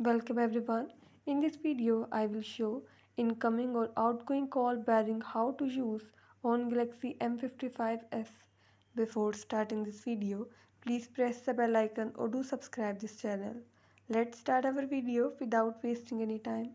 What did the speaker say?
Welcome everyone. In this video, I will show incoming or outgoing call bearing how to use on Galaxy M55s. Before starting this video, please press the bell icon or do subscribe this channel. Let's start our video without wasting any time.